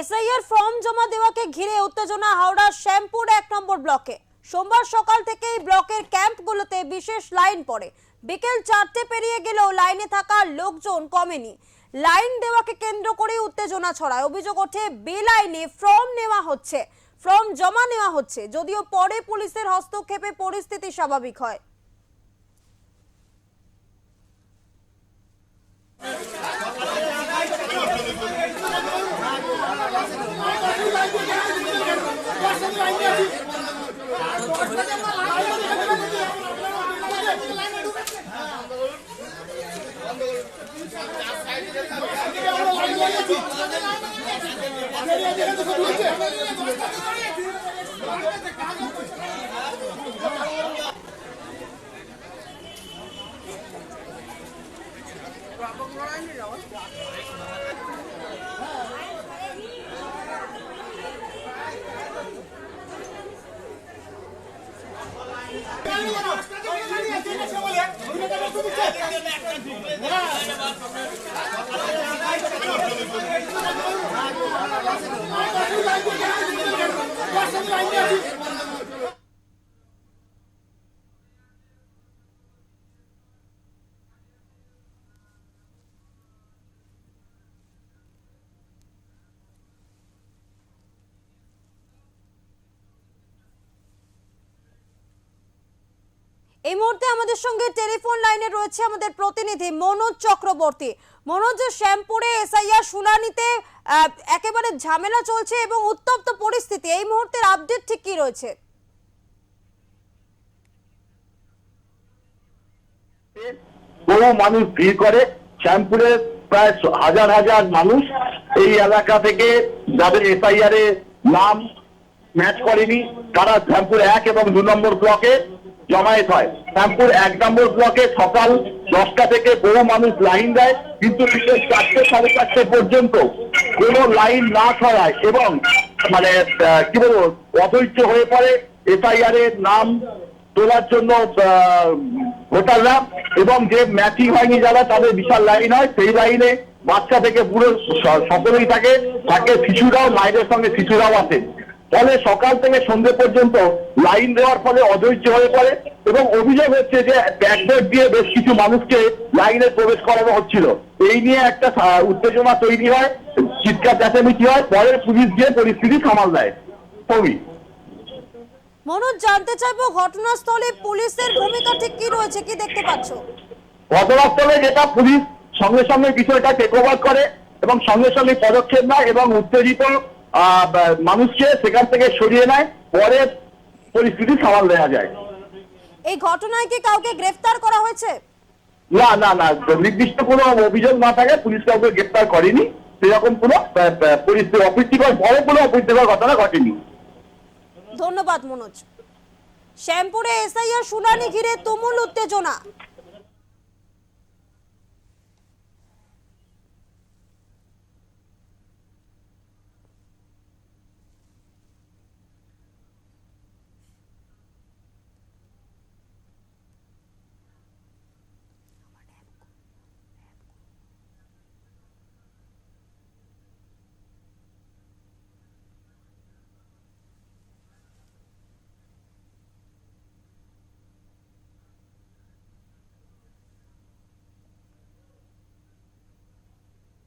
SIR form জমা দেওয়াকে ঘিরে উত্তেজনা হাওড়া শ্যামপুর 1 নম্বর ব্লকে। সোমবার সকাল থেকেই ব্লকের ক্যাম্পগুলোতে বিশেষ লাইন পড়ে। বিকেল 4টে পেরিয়ে গেলেও লাইনে থাকা লোকজন কমেনি। লাইন দেওয়াকে কেন্দ্র করে উত্তেজনা ছড়ায়। অভিযোগ ওঠে বেলাইনে ফর্ম জমা নেওয়া হচ্ছে, যদিও পরে পুলিশের হস্তক্ষেপে পরিস্থিতি স্বাভাবিক হয়। এই মুহূর্তে আমাদের সঙ্গে টেলিফোন লাইনে রয়েছে আমাদের প্রতিনিধি মনোজ চক্রবর্তী। মনোজ, শ্যামপুরে এসআইআর শুনানিতে একেবারে ঝামেলা চলছে এবং উত্তপ্ত পরিস্থিতি, এই মুহূর্তের আপডেট ঠিক কি রয়েছে? বহু মানুষ ভিড় করে শ্যামপুরে, প্রায় হাজার হাজার মানুষ এই এলাকা থেকে যাদের এসআইআর এ নাম ম্যাচ করেনি তারা শ্যামপুর 1 এবং 2 নম্বর ব্লকে জমায়েত হয়। শ্যামপুর 1 নম্বর ব্লকে সকাল 10টা থেকে বহু মানুষ লাইন দেয়, কিন্তু বিকেল 4টে সাড়ে 4টে পর্যন্ত কোনো লাইন না করায় এবং কি বলবো অধৈর্য হয়ে পড়ে এসআইআর এর নাম তোলার জন্য ভোটাররা, এবং যে ম্যাচিং হয়নি যারা তাদের বিশাল লাইন হয়। সেই লাইনে বাচ্চা থেকে বুড়ো সকলেই থাকে শিশুরাও, মায়েদের সঙ্গে শিশুরাও আছে। ফলে সকাল থেকে সন্ধ্যে পর্যন্ত লাইন দেওয়ার ফলে অধৈর্য হয়ে পড়ে এবং অভিযোগ হচ্ছে যে ব্যাকডোর দিয়ে বেশ কিছু মানুষকে লাইনে প্রবেশ করানো হচ্ছিল। এই নিয়ে একটা উত্তেজনা তৈরি হয়, চিৎকার চেঁচামেচি হয়, পরে পুলিশ গিয়ে পরিস্থিতি সামাল দেয়। মনোজ, জানতে চাইবো ঘটনাস্থলে পুলিশের ভূমিকা ঠিক কি রয়েছে, কি দেখতে পাচ্ছ? ঘটনাস্থলে যেটা পুলিশ সঙ্গে সঙ্গে বিষয়টা টেক ওভার করে এবং সঙ্গে সঙ্গে পদক্ষেপ নেয় এবং উত্তেজিত মানুষকে সেখান থেকে সরিয়ে নেয়, পরে পরিস্থিতি সামাল দেওয়া যায়। এই ঘটনায় কি কাউকে গ্রেফতার করা হয়েছে? না না না, নির্দিষ্ট কোনো অভিযোগ না থাকে পুলিশ কাউকে গ্রেফতার করেনি, সেরকম কোনো পরিস্থিতি বড় কোনো অপ্রীতিকর ঘটনা ঘটেনি। ধন্যবাদ মনোজ। শ্যামপুরে এসআইআর শুনানি ঘিরে তুমুল উত্তেজনা।